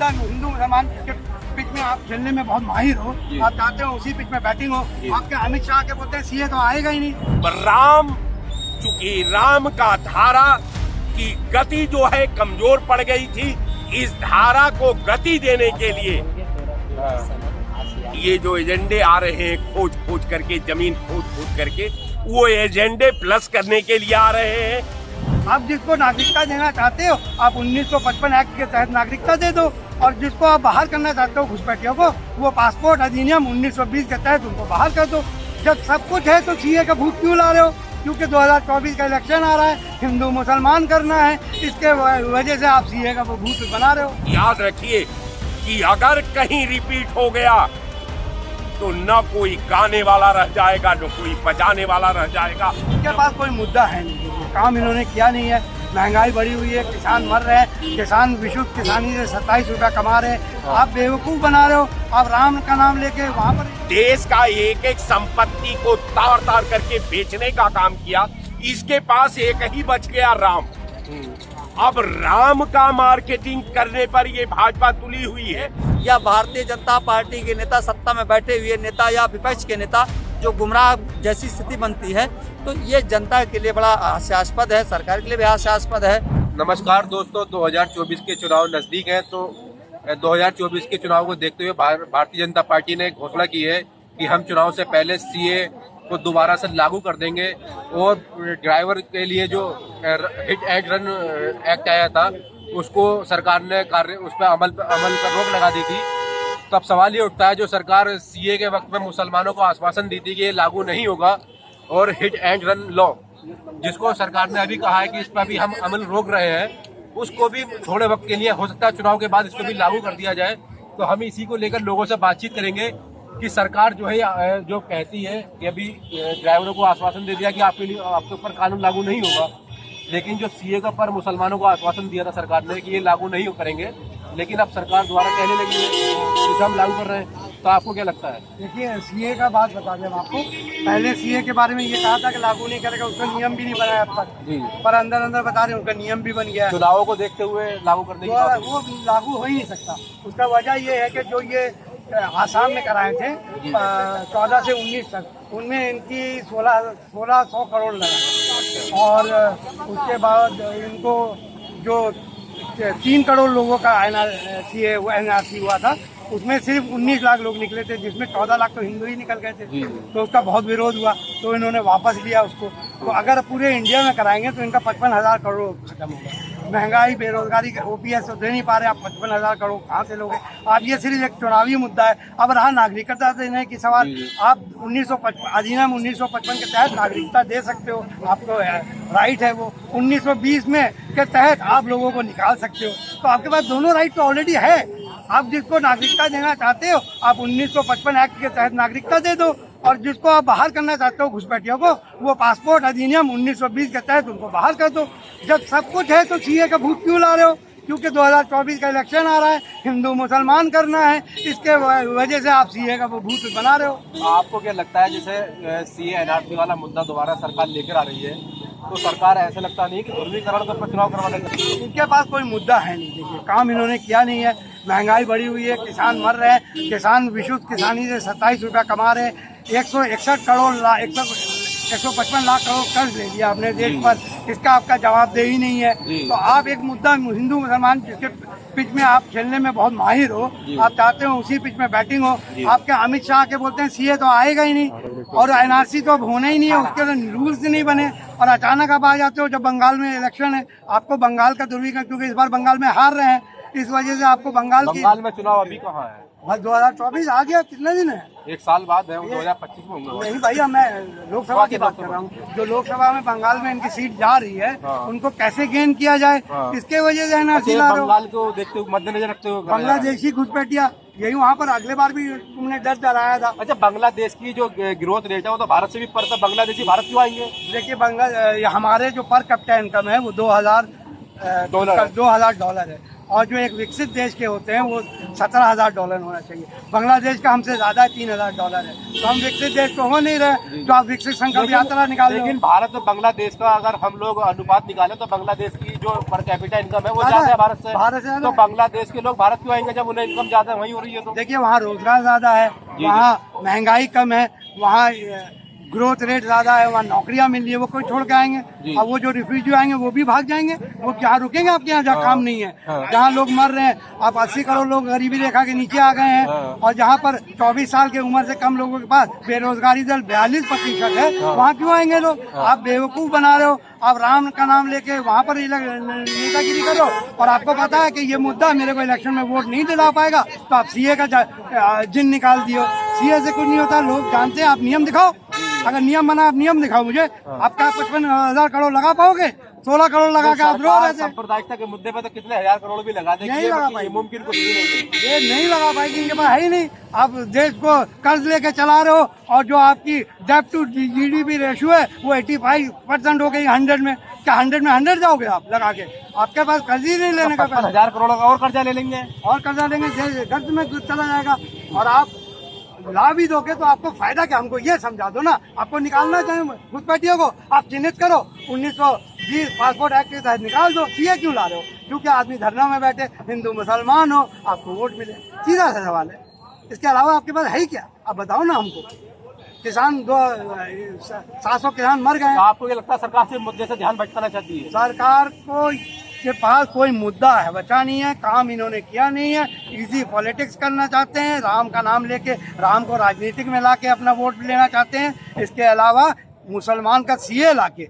मुद्दा हिंदू मुसलमान के पिच में आप खेलने में बहुत माहिर हो, आप चाहते हो उसी पिच में बैटिंग हो, आपके अमित शाह के बोलते हैं सीए तो आएगा ही नहीं। राम, चूंकि राम का धारा की गति जो है कमजोर पड़ गई थी, इस धारा को गति देने के लिए ये जो एजेंडे आ रहे हैं खोज खोज करके, जमीन खोज खोज करके, वो एजेंडे प्लस करने के लिए आ रहे हैं। आप जिसको नागरिकता देना चाहते हो आप 1955 एक्ट के तहत नागरिकता दे दो, और जिसको आप बाहर करना चाहते हो घुसपैठियों को, वो पासपोर्ट अधिनियम 1920 के तहत उनको बाहर कर दो। जब सब कुछ है तो सीए का भूत क्यों ला रहे हो? क्योंकि 2024 का इलेक्शन आ रहा है, हिंदू मुसलमान करना है, इसके वजह से आप सीए का वो भूत बना रहे हो। याद रखिए कि अगर कहीं रिपीट हो गया तो न कोई गाने वाला रह जाएगा, न कोई बजाने वाला रह जाएगा। इनके पास कोई मुद्दा है नहीं, काम इन्होंने किया नहीं है। महंगाई बढ़ी हुई है, किसान मर रहे हैं, किसान विशुद्ध किसानी से 27 रुपया कमा रहे हैं, आप बेवकूफ़ बना रहे हो। आप राम का नाम लेके वहाँ पर देश का एक एक संपत्ति को तार तार करके बेचने का काम किया। इसके पास एक ही बच गया, राम। अब राम का मार्केटिंग करने पर ये भाजपा तुली हुई है। या भारतीय जनता पार्टी के नेता, सत्ता में बैठे हुए नेता या विपक्ष के नेता जो गुमराह जैसी स्थिति बनती है, तो ये जनता के लिए बड़ा हास्यास्पद है, सरकार के लिए भी हास्यास्पद है। नमस्कार दोस्तों, 2024 के चुनाव नजदीक हैं, तो 2024 के चुनाव को देखते हुए भारतीय जनता पार्टी ने घोषणा की है कि हम चुनाव से पहले सीए को दोबारा से लागू कर देंगे, और ड्राइवर के लिए जो हिट एंड रन एक्ट आया था उसको सरकार ने उस पर अमल पर रोक लगा दी थी। तो अब सवाल ये उठता है, जो सरकार सीए के वक्त में मुसलमानों को आश्वासन दी थी कि ये लागू नहीं होगा, और हिट एंड रन लॉ जिसको सरकार ने अभी कहा है कि इस पर भी हम अमल रोक रहे हैं, उसको भी थोड़े वक्त के लिए, हो सकता है चुनाव के बाद इसको भी लागू कर दिया जाए। तो हम इसी को लेकर लोगों से बातचीत करेंगे कि सरकार जो है जो कहती है कि अभी ड्राइवरों को आश्वासन दे दिया कि आपके ऊपर कानून लागू नहीं होगा, लेकिन जो सीए का पर मुसलमानों को आश्वासन दिया था सरकार ने कि ये लागू नहीं करेंगे, लेकिन अब सरकार द्वारा कहने लगी है कि हम लागू कर रहे हैं। तो आपको क्या लगता है? देखिए, सीए का बात बता दें आपको, पहले सीए के बारे में ये कहा था कि लागू नहीं करेगा, उसका नियम भी नहीं बनाया अब तक, पर अंदर अंदर बता रहे हैं उनका नियम भी बन गया है। चुनावों को देखते हुए लागू करने की बात वो लागू हो ही नहीं सकता। उसका वजह ये है कि जो ये आसाम में कराए थे 14 से 19 तक, उनमें इनकी 1600 करोड़ लगा, और उसके बाद इनको जो 3 करोड़ लोगों का एनआरसी हुआ था, उसमें सिर्फ 19 लाख लोग निकले थे, जिसमें 14 लाख तो हिंदू ही निकल गए थे। तो उसका बहुत विरोध हुआ, तो इन्होंने वापस लिया उसको। तो अगर पूरे इंडिया में कराएंगे तो इनका 55,000 करोड़ खत्म होगा। महंगाई, बेरोजगारी, ओपीएस तो दे नहीं पा रहे, आप 55,000 करोड़ कहाँ से लोगे? आप ये सिर्फ एक चुनावी मुद्दा है। अब रहा नागरिकता देने की सवाल, आप 1955 अधिनियम 1955 के तहत नागरिकता दे सकते हो, आपको राइट है वो। 1920 में के तहत आप लोगों को निकाल सकते हो, तो आपके पास दोनों राइट तो ऑलरेडी है। आप जिसको नागरिकता देना चाहते हो आप 1955 एक्ट के तहत नागरिकता दे दो, और जिसको आप बाहर करना चाहते हो घुसपैठियों को, वो पासपोर्ट अधिनियम 1920 के तहत उनको बाहर कर दो। जब सब कुछ है तो सीए का भूत क्यों ला रहे हो? क्योंकि 2024 का इलेक्शन आ रहा है, हिंदू मुसलमान करना है, इसके वजह से आप सीए का वो भूत बना रहे हो। आपको क्या लगता है, जैसे सीए एनआरसी वाला मुद्दा दोबारा सरकार लेकर आ रही है, तो सरकार ऐसा लगता नहीं कि ध्रुवीकरण पर चुनाव करवाने का? इनके पास कोई मुद्दा है नहीं। देखिए, काम इन्होंने किया नहीं है। महंगाई बढ़ी हुई है, किसान मर रहे हैं, किसान विशुद्ध किसानी से 27 रुपया कमा रहे हैं। 161 करोड़ 155 लाख करोड़ कर्ज ले लिया अपने देश पर, इसका आपका जवाब दे ही नहीं है। तो आप एक मुद्दा हिंदू मुसलमान जिसके पिच में आप खेलने में बहुत माहिर हो, आप चाहते हो उसी पिच में बैटिंग हो, आपके अमित शाह के बोलते हैं सीए तो आएगा ही नहीं, और एनआरसी तो अब होना ही नहीं है, उसके रूल्स नहीं बने, और अचानक आप आ जाते हो जब बंगाल में इलेक्शन है। आपको बंगाल का ध्रुवीकरण, क्योंकि इस बार बंगाल में हार रहे हैं, इस वजह से आपको बंगाल में चुनाव अभी कहाँ है? बस 2024 आ गया, कितने दिन है? 1 साल बाद है, 2025 में होंगे। नहीं भैया, मैं लोकसभा की बात कर रहा हूँ। जो लोकसभा में बंगाल में इनकी सीट जा रही है, उनको कैसे गेन किया जाए, इसके वजह से एनआरसी ला रहे हो। बंगाल को देखते हुए, मद्देनजर रखते हुए बांग्लादेशी घुसपैठिया, यही वहाँ पर अगले बार भी तुमने डर डराया था। अच्छा, बांग्लादेश की जो ग्रोथ रेट है वो तो भारत से भी पर था, बांग्लादेशी भारत क्यों आएंगे? देखिए, हमारे जो पर कैपिटा इनकम है वो $2,000 है, और जो एक विकसित देश के होते हैं वो $17,000 होना चाहिए। बांग्लादेश का हमसे ज़्यादा $3,000 है, तो हम विकसित देश तो हो नहीं रहे जो आप विकसित संकल्प यात्रा निकाल। लेकिन भारत और बांग्लादेश का अगर हम लोग अनुपात निकालें तो बांग्लादेश की जो पर कैपिटा इनकम है वो ज्यादा है भारत से। तो बांग्लादेश के लोग भारत क्यों आएंगे जब उन्हें इनकम ज्यादा वही हो रही है? तो देखिए वहाँ रोजगार ज़्यादा है, वहाँ महंगाई कम है, वहाँ ग्रोथ रेट ज्यादा है, वहाँ नौकरियां मिल रही है, वो कोई छोड़ के आएंगे। और वो जो रिफ्यूजी आएंगे वो भी भाग जाएंगे, वो क्या रुकेंगे आपके यहाँ जहाँ काम नहीं है, जहाँ लोग मर रहे हैं। आप 80 करोड़ लोग गरीबी रेखा के नीचे आ गए हैं, और जहाँ पर 24 साल की उम्र से कम लोगों के पास बेरोजगारी दर 42% है, वहाँ क्यों आएंगे लोग? आप बेवकूफ बना रहे हो। आप राम का नाम लेके वहाँ पर नेतागिरी करो, और आपको पता है कि ये मुद्दा मेरे को इलेक्शन में वोट नहीं दिला पाएगा, तो आप सीए का जिन निकाल दियो। सीए से कुछ नहीं होता, लोग जानते हैं। आप नियम दिखाओ, अगर नियम बना आप नियम दिखाओ मुझे। आप क्या 55,000 करोड़ लगा पाओगे? 16 करोड़ लगा के आप रो रहे थे। सांप्रदायिकता के मुद्दे पर तो कितने हजार करोड़ भी लगा देंगे, नहीं लगा पाएंगे, मुमकिन कुछ नहीं है, ये नहीं लगा पाएगी, इनके पास है ही नहीं। आप देश को कर्ज लेके चला रहे हो, और जो आपकी डेब्ट टू जीडीपी रेशियो है वो 85% हो गई 100 में। क्या 100 में 100 जाओगे आप लगा के? आपके पास कर्ज ही नहीं लेने का। 55,000 करोड़ का और कर्जा ले लेंगे, और कर्जा लेंगे, कर्ज में चला जाएगा। और आप ला भी दोगे तो आपको फायदा क्या? हमको ये समझा दो ना। आपको निकालना चाहिए घुसपैठियों को, आप चिन्हित करो, 1920 पासपोर्ट एक्ट के तहत निकाल दो। सीए क्यों ला रहे हो? क्योंकि आदमी धरना में बैठे, हिंदू मुसलमान हो, आपको वोट मिले, सीधा सा सवाल है। इसके अलावा आपके पास है ही क्या? आप बताओ ना हमको। किसान 700 किसान मर गए। आपको ये लगता है सरकार से मुद्दे से ध्यान भटकाना चाहती है? सरकार को के पास कोई मुद्दा है बचा नहीं है, काम इन्होंने किया नहीं है, इजी पॉलिटिक्स करना चाहते हैं, राम का नाम लेके राम को राजनीतिक में लाके अपना वोट लेना चाहते हैं। इसके अलावा मुसलमान का सीए लाके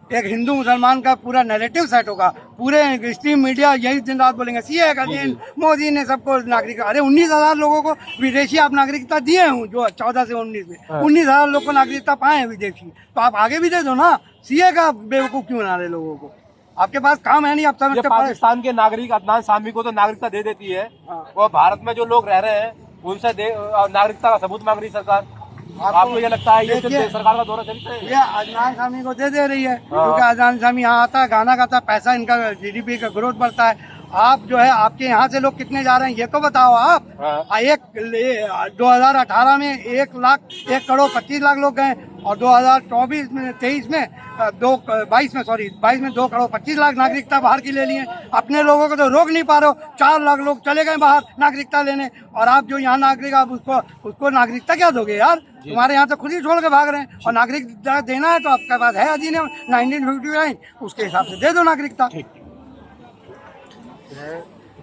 एक हिंदू मुसलमान का पूरा नैरेटिव सेट होगा, पूरे स्ट्रीम मीडिया यही दिन रात बोलेंगे सीए का दिन, मोदी ने सबको नागरिकता। अरे 19,000 लोगों को विदेशी आप नागरिकता दिए हूँ, जो 14 से 19 में 19,000 लोग को नागरिकता पाए हैं विदेशी, तो आप आगे भी दे दो ना। सीए का बेवकूफ क्यों बना रहे लोगों को? आपके पास काम है नहीं, आप समझते। पाकिस्तान के नागरिक अदनान सामी को तो नागरिकता दे देती है, और भारत में जो लोग रह रहे हैं उनसे नागरिकता का सबूत मांग रही सरकार। आपको ये लगता है ये सरकार का दौरा चलता है? ये अदनान सामी को दे रही है, क्योंकि अदनान सामी यहाँ आता है, गाना गाता है, पैसा इनका जीडीपी का ग्रोथ बढ़ता है। आप जो है आपके यहाँ से लोग कितने जा रहे हैं ये तो बताओ आप। 2018 में 1,25,00,000 लोग गए, और 2023 में 2,25,00,000 नागरिकता बाहर की ले लिए। अपने लोगों को तो रोक नहीं पा रहे हो, 4 लाख लोग चले गए बाहर नागरिकता लेने, और आप जो यहाँ नागरिक आप उसको नागरिकता क्या दोगे यार? तुम्हारे यहाँ तो खुद ही छोड़ के भाग रहे हैं। और नागरिकता देना है तो आपके पास है अधिनियम 1959, उसके हिसाब से दे दो नागरिकता।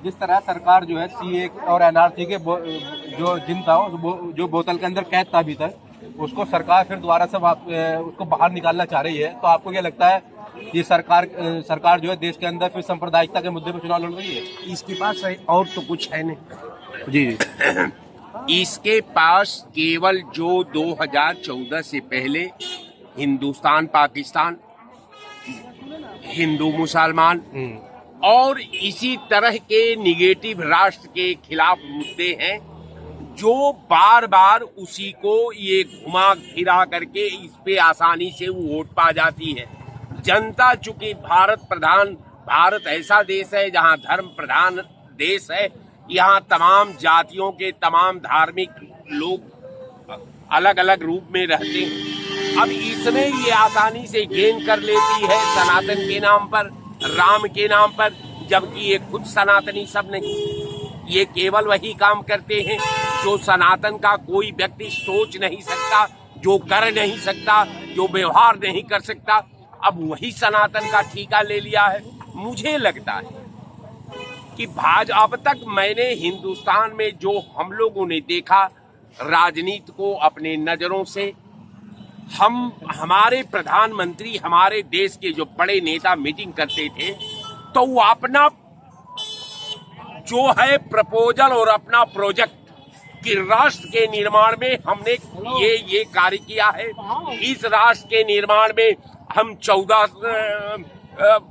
जिस तरह सरकार जो है सीए और एनआरसी के जो जिन था जो बोतल के अंदर कैद था अभी तक, उसको सरकार फिर दोबारा से उसको बाहर निकालना चाह रही है, तो आपको क्या लगता है ये सरकार जो है देश के अंदर फिर सांप्रदायिकता के मुद्दे पर चुनाव लड़ रही है? इसके पास और तो कुछ है नहीं जी। इसके पास केवल जो 2014 से पहले हिंदुस्तान पाकिस्तान, हिंदू मुसलमान और इसी तरह के निगेटिव राष्ट्र के खिलाफ मुद्दे हैं, जो बार बार उसी को ये घुमा फिरा करके इस पे आसानी से वोट पा जाती है। जनता चूंकि भारत ऐसा देश है जहां धर्म प्रधान देश है, यहाँ तमाम जातियों के तमाम धार्मिक लोग अलग अलग रूप में रहते हैं। अब इसमें ये आसानी से गेन कर लेती है सनातन के नाम पर, राम के नाम पर, जबकि ये खुद सनातनी सब नहीं। ये केवल वही काम करते हैं जो सनातन का कोई व्यक्ति सोच नहीं सकता, जो कर नहीं सकता, जो व्यवहार नहीं कर सकता। अब वही सनातन का ठीका ले लिया है। मुझे लगता है कि अब तक मैंने हिंदुस्तान में जो हम लोगों ने देखा राजनीति को अपने नजरों से, हमारे प्रधानमंत्री हमारे देश के जो बड़े नेता मीटिंग करते थे तो वो अपना जो है प्रपोजल और अपना प्रोजेक्ट कि राष्ट्र के निर्माण में हमने ये कार्य किया है, इस राष्ट्र के निर्माण में हम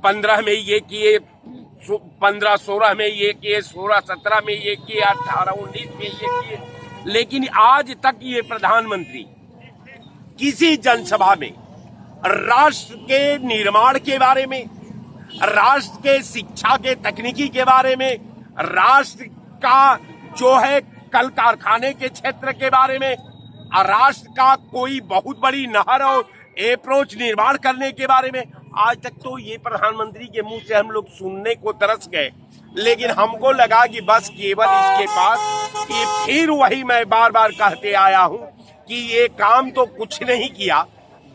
15 में ये किए, 15-16 में ये किए, 16-17 में ये किए, 18-19 में ये किए, लेकिन आज तक ये प्रधानमंत्री किसी जनसभा में राष्ट्र के निर्माण के बारे में, राष्ट्र के शिक्षा के तकनीकी के बारे में, राष्ट्र का जो है कल कारखाने के क्षेत्र के बारे में, राष्ट्र का कोई बहुत बड़ी नहर और अप्रोच निर्माण करने के बारे में। आज तक तो ये प्रधानमंत्री के मुंह से हम लोग सुनने को तरस गए, लेकिन हमको लगा कि बस केवल इसके पास ये फिर वही मैं बार बार कहते आया हूं कि ये काम तो कुछ नहीं किया,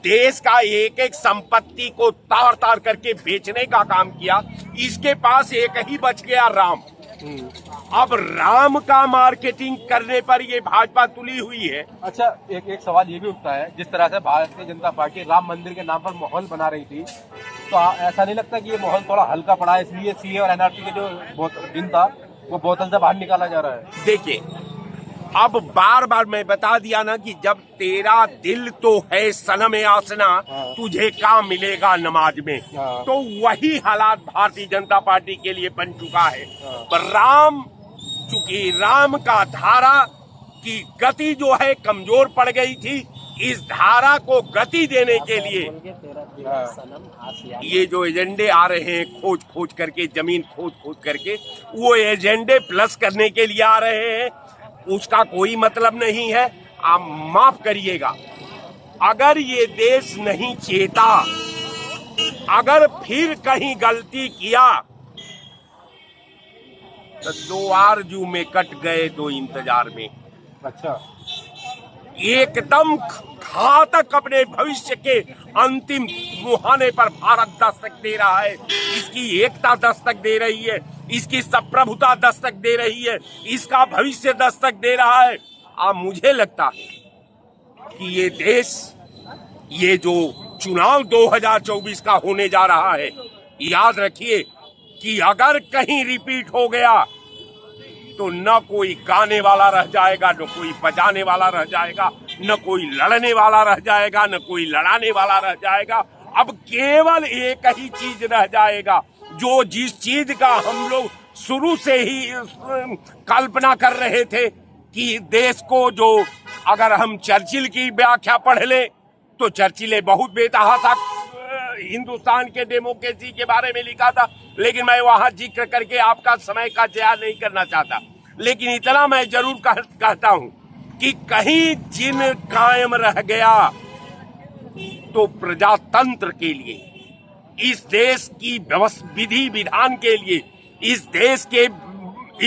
देश का एक एक संपत्ति को तार तार करके बेचने का काम किया। इसके पास एक ही बच गया, राम। अब राम का मार्केटिंग करने पर ये भाजपा तुली हुई है। अच्छा, एक सवाल ये भी उठता है, जिस तरह से भारतीय जनता पार्टी राम मंदिर के नाम पर माहौल बना रही थी, तो ऐसा नहीं लगता कि ये माहौल थोड़ा हल्का पड़ा है, इसलिए सीए और एनआरसी के जो दिन था वो बोतल से बाहर निकाला जा रहा है? देखिए, अब बार बार मैं बता दिया ना कि जब तेरा दिल तो है सनम आसना, तुझे काम मिलेगा नमाज में, तो वही हालात भारतीय जनता पार्टी के लिए बन चुका है। पर राम, चूंकि राम का धारा की गति जो है कमजोर पड़ गई थी, इस धारा को गति देने के लिए ये जो एजेंडे आ रहे हैं खोज खोज करके, जमीन खोज खोज करके, वो एजेंडे प्लस करने के लिए आ रहे हैं। उसका कोई मतलब नहीं है। आप माफ करिएगा, अगर ये देश नहीं चेता, अगर फिर कहीं गलती किया तो 2 आरजू में कट गए 2 इंतजार में। अच्छा, एकदम घातक अपने भविष्य के अंतिम मुहाने पर भारत दस्तक दे रहा है। इसकी एकता दस्तक दे रही है, इसकी संप्रभुता दस्तक दे रही है, इसका भविष्य दस्तक दे रहा है। अब मुझे लगता है कि ये देश, ये जो चुनाव 2024 का होने जा रहा है, याद रखिए कि अगर कहीं रिपीट हो गया तो न कोई गाने वाला रह जाएगा, न कोई बजाने वाला रह जाएगा, न कोई लड़ने वाला रह जाएगा, न कोई लड़ाने वाला रह जाएगा। अब केवल एक ही चीज रह जाएगा, जो जिस चीज का हम लोग शुरू से ही कल्पना कर रहे थे कि देश को, जो अगर हम चर्चिल की व्याख्या पढ़ ले तो चर्चिल बहुत बेतहाशा हिंदुस्तान के डेमोक्रेसी के बारे में लिखा था, लेकिन मैं वहां जिक्र करके आपका समय का ज़या नहीं करना चाहता। लेकिन इतना मैं जरूर कहता हूं कि कहीं जिन कायम रह गया तो प्रजातंत्र के लिए, इस देश की विधि विधान के लिए, इस देश के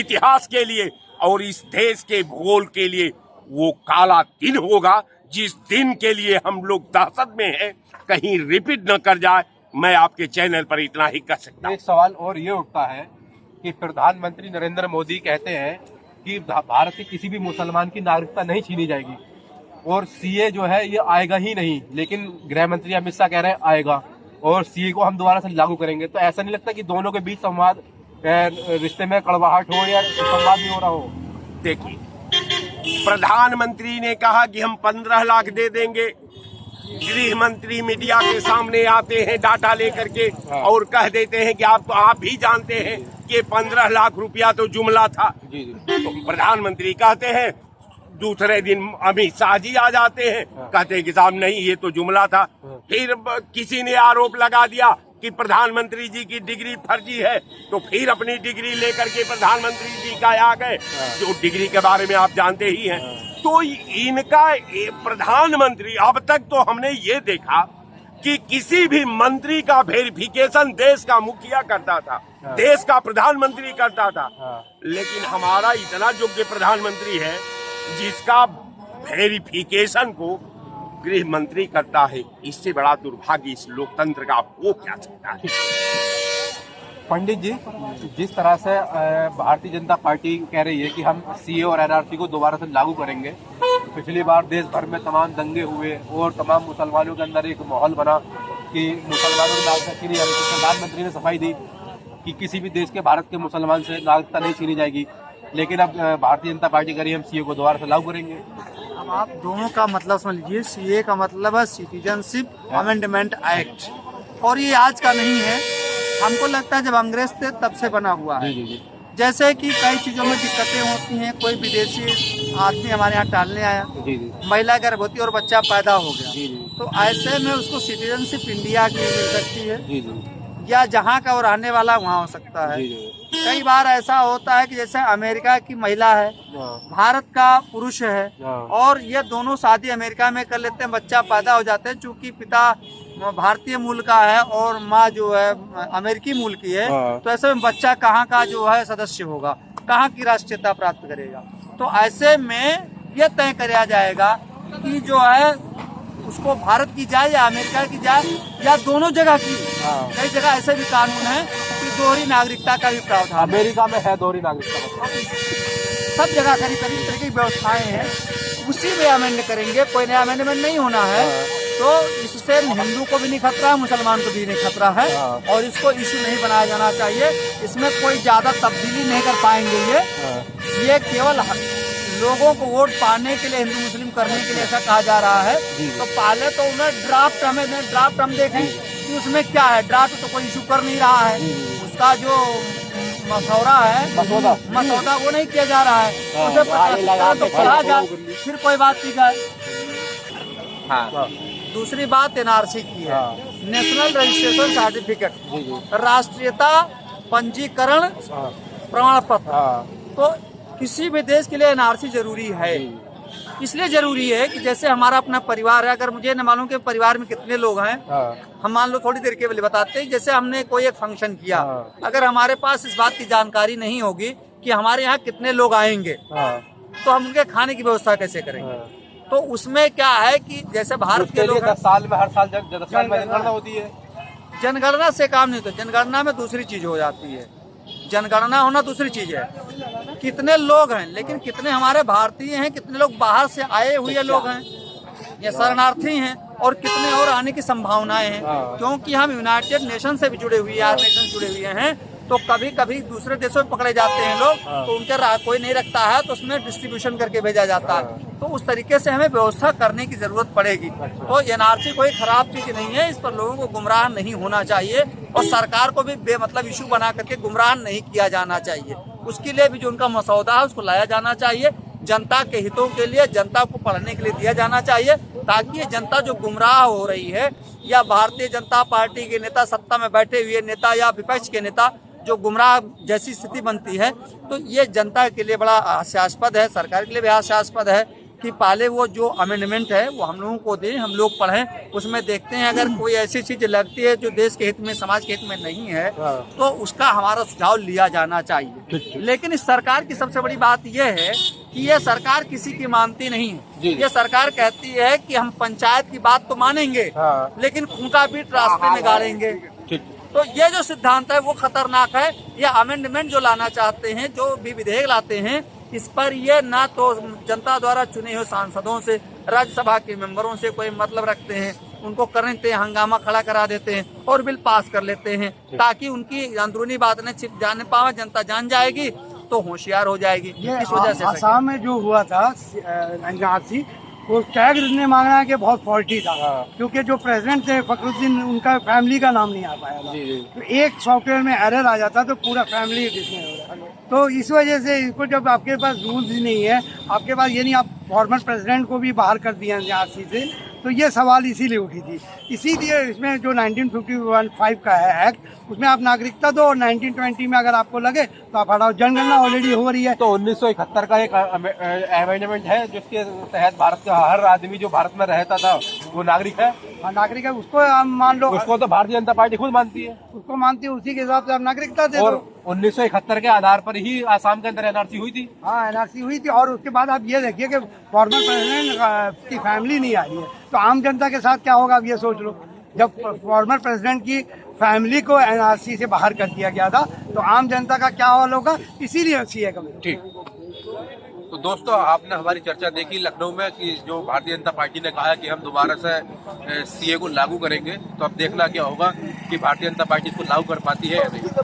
इतिहास के लिए और इस देश के भूगोल के लिए वो काला दिन होगा, जिस दिन के लिए हम लोग दहशत में हैं कहीं रिपीट न कर जाए। मैं आपके चैनल पर इतना ही कर सकता हूं। एक सवाल और ये उठता है कि प्रधानमंत्री नरेंद्र मोदी कहते हैं कि भारत के किसी भी मुसलमान की नागरिकता नहीं छीनी जाएगी और सीए जो है ये आएगा ही नहीं, लेकिन गृह मंत्री अमित शाह कह रहे हैं आएगा और सीए को हम दोबारा से लागू करेंगे। तो ऐसा नहीं लगता कि दोनों के बीच संवाद, रिश्ते में कड़वाहट हो या संवाद नहीं हो रहा हो? देखिए, प्रधानमंत्री ने कहा कि हम 15 लाख दे देंगे, गृह मंत्री मीडिया के सामने आते हैं डाटा लेकर के और कह देते हैं कि आप भी जानते हैं कि 15 लाख रुपया तो जुमला था। तो प्रधानमंत्री कहते हैं, दूसरे दिन अमित शाह जी आ जाते हैं, कहते हैं कि साहब नहीं, ये तो जुमला था। फिर किसी ने आरोप लगा दिया कि प्रधानमंत्री जी की डिग्री फर्जी है, तो फिर अपनी डिग्री लेकर के प्रधानमंत्री जी का आ गए, जो डिग्री के बारे में आप जानते ही हैं। तो इनका प्रधानमंत्री, अब तक तो हमने ये देखा कि किसी भी मंत्री का वेरिफिकेशन देश का मुखिया करता था, देश का प्रधानमंत्री करता था, लेकिन हमारा इतना योग्य प्रधानमंत्री है जिसका वेरिफिकेशन को गृह मंत्री करता है। इससे बड़ा दुर्भाग्य इस लोकतंत्र का हो क्या सकता है? पंडित जी, जिस तरह से भारतीय जनता पार्टी कह रही है कि हम सीए और एनआरसी को दोबारा से लागू करेंगे, पिछली बार देश भर में तमाम दंगे हुए और तमाम मुसलमानों के अंदर एक माहौल बना कि मुसलमानों की नागरिकता छीनी जाएगी, तो प्रधानमंत्री ने सफाई दी कि किसी भी देश के, भारत के मुसलमान से नागरिकता नहीं छीनी जाएगी। लेकिन अब भारतीय जनता पार्टी कह रही है हम सीए को दोबारा से लागू करेंगे। अब आप दोनों का मतलब समझ लीजिए, सीए का मतलब है सिटीजनशिप अमेंडमेंट एक्ट, और ये आज का नहीं है, हमको लगता है जब अंग्रेज थे तब से बना हुआ है। जैसे कि कई चीज़ों में दिक्कतें होती हैं, कोई विदेशी आदमी हमारे यहाँ टालने आया, महिला गर्भवती और बच्चा पैदा हो गया, तो ऐसे में उसको सिटीजनशिप इंडिया की मिल सकती है। या जहाँ का वो रहने वाला वहाँ हो सकता है। कई बार ऐसा होता है कि जैसे अमेरिका की महिला है, भारत का पुरुष है, और ये दोनों शादी अमेरिका में कर लेते हैं, बच्चा पैदा हो जाते हैं। चूंकि पिता भारतीय मूल का है और माँ जो है अमेरिकी मूल की है, तो ऐसे में बच्चा कहाँ का जो है सदस्य होगा, कहाँ की राष्ट्रीयता प्राप्त करेगा। तो ऐसे में यह तय किया जाएगा कि जो है उसको भारत की जाए या अमेरिका की जाए या दोनों जगह की। कई जगह ऐसे भी कानून है कि दोहरी नागरिकता का भी प्रावधान अमेरिका में है दोहरी नागरिकता, सब जगह करीब करीब तरह की व्यवस्थाएं हैं। उसी में अमेंड करेंगे, कोई नया अमेंडमेंट नहीं होना है। तो इससे हिंदू को भी नहीं खतरा है, मुसलमान को भी नहीं खतरा है, और इसको इशू नहीं बनाया जाना चाहिए। इसमें कोई ज्यादा तब्दीली नहीं कर पाएंगे। ये केवल लोगों को वोट पाने के लिए, हिंदू मुस्लिम करने के लिए ऐसा कहा जा रहा है। तो पहले तो उन्हें ड्राफ्ट हम देखें कि उसमें क्या है। ड्राफ्ट तो कोई इशू कर नहीं रहा है, उसका जो मसौदा है, मसौदा वो नहीं किया जा रहा है। उसे तो पढ़ा जाए, फिर कोई बात की जाए। दूसरी बात एनआरसी की है, नेशनल रजिस्ट्रेशन सर्टिफिकेट, राष्ट्रीयता पंजीकरण प्रमाण पत्र। तो किसी भी देश के लिए एनआरसी जरूरी है। इसलिए जरूरी है कि जैसे हमारा अपना परिवार है, अगर मुझे न मालूम कि परिवार में कितने लोग हैं, हम मान लो थोड़ी देर के लिए बताते हैं। जैसे हमने कोई एक फंक्शन किया, अगर हमारे पास इस बात की जानकारी नहीं होगी कि हमारे यहाँ कितने लोग आएंगे, तो हम उनके खाने की व्यवस्था कैसे करेंगे। तो उसमें क्या है कि जैसे भारत के लोग 10 साल में हर साल जनगणना होती है। जनगणना से काम नहीं होता, जनगणना में दूसरी चीज हो जाती है। जनगणना होना दूसरी चीज है, कितने लोग हैं, लेकिन कितने हमारे भारतीय हैं, कितने लोग बाहर से आए हुए लोग हैं या शरणार्थी हैं, और कितने और आने की संभावनाएं हैं। क्योंकि हम यूनाइटेड नेशन से भी जुड़े हुए हैं, नेशन जुड़े हुए हैं, तो कभी कभी दूसरे देशों में पकड़े जाते हैं लोग, तो उनके कोई नहीं रखता है, तो उसमें डिस्ट्रीब्यूशन करके भेजा जाता है। तो उस तरीके से हमें व्यवस्था करने की जरूरत पड़ेगी। तो एनआरसी कोई खराब चीज नहीं है, इस पर लोगों को गुमराह नहीं होना चाहिए, और सरकार को भी बेमतलब इशू बना करके गुमराह नहीं किया जाना चाहिए। उसके लिए भी जो उनका मसौदा है उसको लाया जाना चाहिए, जनता के हितों के लिए, जनता को पढ़ने के लिए दिया जाना चाहिए, ताकि ये जनता जो गुमराह हो रही है, या भारतीय जनता पार्टी के नेता, सत्ता में बैठे हुए नेता या विपक्ष के नेता जो गुमराह जैसी स्थिति बनती है, तो ये जनता के लिए बड़ा हास्यास्पद है, सरकार के लिए भी हास्यास्पद है कि पहले वो जो अमेंडमेंट है वो हम लोगों को दें, हम लोग पढ़ें, उसमें देखते हैं अगर कोई ऐसी चीज लगती है जो देश के हित में, समाज के हित में नहीं है, तो उसका हमारा सुझाव लिया जाना चाहिए। लेकिन इस सरकार की सबसे बड़ी बात यह है कि ये सरकार किसी की मानती नहीं है। ये सरकार कहती है कि हम पंचायत की बात तो मानेंगे, लेकिन खूंटा पीट रास्ते में गाड़ेंगे। तो ये जो सिद्धांत है वो खतरनाक है। ये अमेंडमेंट जो लाना चाहते हैं, जो भी विधेयक लाते हैं, इस पर ये ना तो जनता द्वारा चुने हुए सांसदों से, राज्यसभा के मेंबरों से कोई मतलब रखते हैं, उनको करने देते हैं, हंगामा खड़ा करा देते हैं और बिल पास कर लेते हैं, ताकि उनकी अंदरूनी बात न छिप जाने पावे, जनता जान जाएगी तो होशियार हो जाएगी। इस वजह से आसाम में जो हुआ था एनआरसी, वो टैग ने मांगा है कि बहुत फॉल्टी था, क्योंकि जो प्रेसिडेंट थे फखरुद्दीन, उनका फैमिली का नाम नहीं आ पाया था। तो एक सॉफ्टवेयर में एरर आ जाता तो पूरा फैमिली डिसमिस हो रहा। तो इस वजह से इसको, जब आपके पास रूल्स ही नहीं है, आपके पास ये नहीं, आप फॉर्मर प्रेसिडेंट को भी बाहर कर दिया एनआरसी से, तो ये सवाल इसीलिए उठी थी। इसीलिए इसमें जो 1955 का है एक्ट, उसमें आप नागरिकता दो, और 1920 में अगर आपको लगे तो आप हटाओ। जनगणना ऑलरेडी हो रही है। तो 1971 का एक अमेंडमेंट है जिसके तहत भारत का हर आदमी जो भारत में रहता था वो नागरिक है। हाँ, नागरिक है, उसको हम मान लो, उसको तो भारतीय जनता पार्टी खुद मानती है, उसको मानती है, उसी के हिसाब से आप नागरिकता दे दो। 1971 के आधार पर ही आसाम के अंदर एनआरसी हुई थी। हाँ, एनआरसी हुई थी, और उसके बाद आप ये देखिए कि फॉर्मर प्रेसिडेंट की फैमिली नहीं आ रही है, तो आम जनता के साथ क्या होगा, आप ये सोच लो। जब फॉर्मर प्रेसिडेंट की फैमिली को एनआरसी से बाहर कर दिया गया था, तो आम जनता का क्या हाल होगा, इसीलिए सीए कमेटी। ठीक। तो दोस्तों, आपने हमारी चर्चा देखी लखनऊ में कि जो भारतीय जनता पार्टी ने कहा कि हम दोबारा से सीए को लागू करेंगे, तो अब देखना क्या होगा कि भारतीय जनता पार्टी इसको लागू कर पाती है या नहीं।